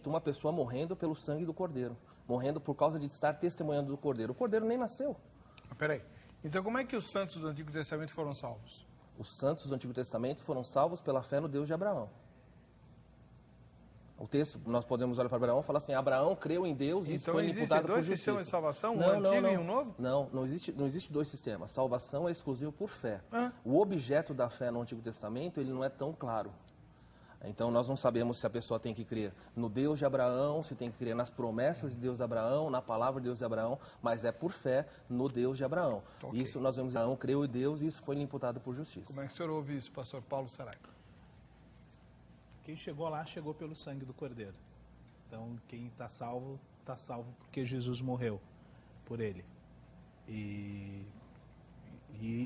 uma pessoa morrendo pelo sangue do Cordeiro, morrendo por causa de estar testemunhando do Cordeiro. O Cordeiro nem nasceu. Peraí. Então como é que os santos do Antigo Testamento foram salvos? Os santos do Antigo Testamento foram salvos pela fé no Deus de Abraão. O texto, nós podemos olhar para Abraão e falar assim, Abraão creu em Deus e isso foi imputado por justiça. Então existem dois sistemas de salvação, não, um antigo e um novo? Não existe dois sistemas. Salvação é exclusivo por fé. O objeto da fé no Antigo Testamento, ele não é tão claro. Então nós não sabemos se a pessoa tem que crer no Deus de Abraão, se tem que crer nas promessas de Deus de Abraão, na palavra de Deus de Abraão, mas é por fé no Deus de Abraão. Okay. Isso nós vemos, Abraão creu em Deus e isso foi imputado por justiça. Como é que o senhor ouve isso, pastor Paulo Sarai? Quem chegou lá, chegou pelo sangue do Cordeiro. Então, quem está salvo porque Jesus morreu por ele. E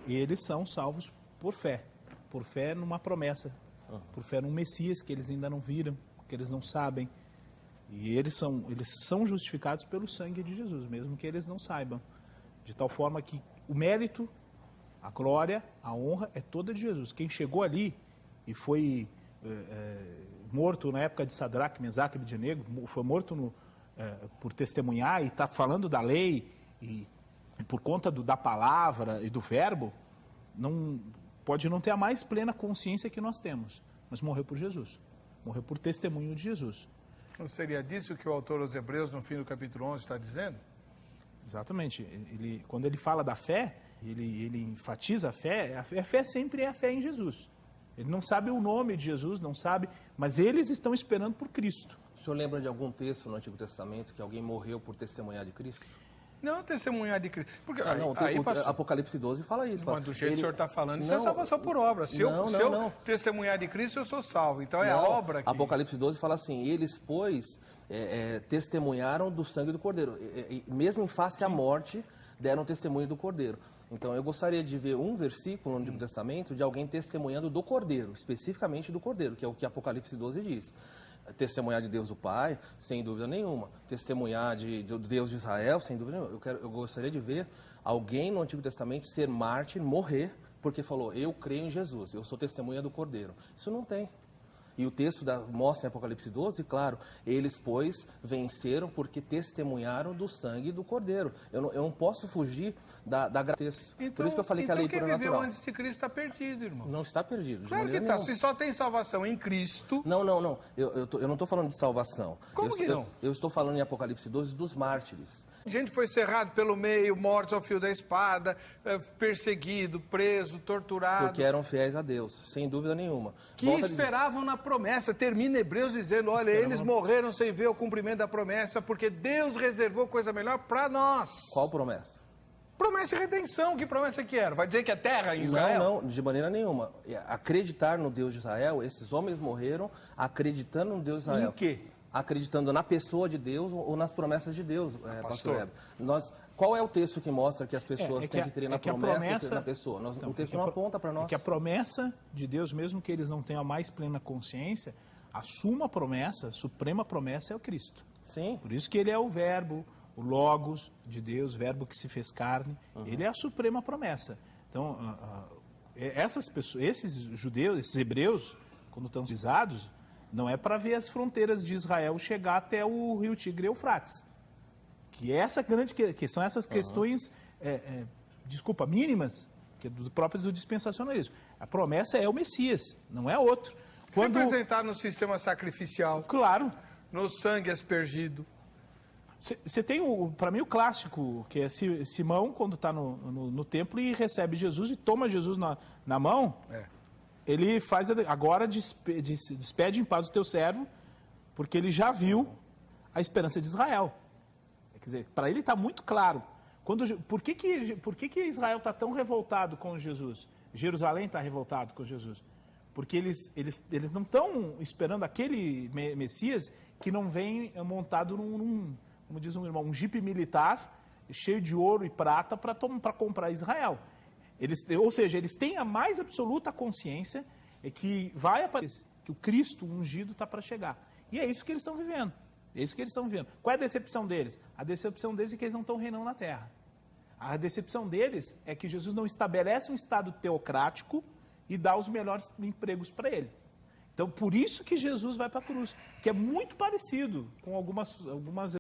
eles são salvos por fé numa promessa, por fé num Messias que eles ainda não viram, que eles não sabem. E eles são justificados pelo sangue de Jesus, mesmo que eles não saibam. De tal forma que o mérito, a glória, a honra é toda de Jesus. Quem chegou ali e foi morto na época de Sadraque, Mesaque e Abednego, foi morto por testemunhar e está falando da lei e por conta da palavra e do verbo, pode não ter a mais plena consciência que nós temos, mas morreu por Jesus, morreu por testemunho de Jesus. Não seria disso que o autor aos Hebreus, no fim do capítulo 11, está dizendo? Exatamente. Quando ele fala da fé, ele enfatiza a fé sempre é a fé em Jesus. Ele não sabe o nome de Jesus, não sabe, mas eles estão esperando por Cristo. O senhor lembra de algum texto no Antigo Testamento que alguém morreu por testemunhar de Cristo? Não, testemunhar de Cristo. Porque Apocalipse 12 fala isso. Mas do jeito que o senhor está falando, isso é salvação por obra. Se eu testemunhar de Cristo, eu sou salvo. Então é a obra que... Apocalipse 12 fala assim, eles, pois, testemunharam do sangue do Cordeiro. Mesmo em face à morte, deram testemunho do Cordeiro. Então eu gostaria de ver um versículo no Antigo Testamento de alguém testemunhando do Cordeiro, especificamente do Cordeiro, que é o que Apocalipse 12 diz. Testemunhar de Deus o Pai, sem dúvida nenhuma. Testemunhar de Deus de Israel, sem dúvida nenhuma. Eu gostaria de ver alguém no Antigo Testamento ser mártir, morrer, porque falou, eu creio em Jesus, eu sou testemunha do Cordeiro. Isso não tem. E o texto mostra em Apocalipse 12, claro, eles, pois, venceram porque testemunharam do sangue do Cordeiro. Eu não posso fugir da graça. Então, por isso que eu falei que a leitura quem é natural. viveu antes de Cristo está perdido, irmão. Não está perdido. Claro que está. Se só tem salvação em Cristo... Não. Eu não estou falando de salvação. Como que não? Eu estou falando em Apocalipse 12 dos mártires. A gente foi cerrado pelo meio, mortos ao fio da espada, perseguido, preso, torturado. Porque eram fiéis a Deus, sem dúvida nenhuma. Que esperavam na promessa. Termina Hebreus dizendo, olha, eles morreram sem ver o cumprimento da promessa, porque Deus reservou coisa melhor para nós. Qual promessa? Promessa de redenção. Que promessa que era? Vai dizer que é terra em Israel? Não, de maneira nenhuma. Acreditar no Deus de Israel, esses homens morreram acreditando no Deus de Israel. Em quê? Acreditando na pessoa de Deus ou nas promessas de Deus, pastor. Qual é o texto que mostra que as pessoas têm que crer na promessa e crer na pessoa? O texto não aponta para nós. É que a promessa de Deus, mesmo que eles não tenham a mais plena consciência, a suma promessa, a suprema promessa é o Cristo. Sim. Por isso que ele é o verbo, o logos de Deus, o verbo que se fez carne. Ele é a suprema promessa. Então, essas pessoas, esses judeus, esses hebreus, quando estão batizados, não é para ver as fronteiras de Israel chegar até o rio Tigre e Eufrates. Que são essas questões, mínimas, que é do dispensacionalismo. A promessa é o Messias, não é outro. Representar no sistema sacrificial. Claro. No sangue aspergido. Você tem, para mim, o clássico, que é Simão, quando está no templo e recebe Jesus e toma Jesus na mão. Ele faz, agora despede em paz o teu servo, porque ele já viu a esperança de Israel. Quer dizer, para ele está muito claro. Por que Israel está tão revoltado com Jesus? Jerusalém está revoltado com Jesus. Porque eles não estão esperando aquele Messias que não vem montado como diz um irmão, um jipe militar cheio de ouro e prata para comprar Israel. Ou seja, eles têm a mais absoluta consciência que vai aparecer, que o Cristo ungido está para chegar. E é isso que eles estão vivendo. É isso que eles estão vivendo. Qual é a decepção deles? A decepção deles é que eles não estão reinando na terra. A decepção deles é que Jesus não estabelece um Estado teocrático e dá os melhores empregos para ele. Então, por isso que Jesus vai para a cruz, que é muito parecido com algumas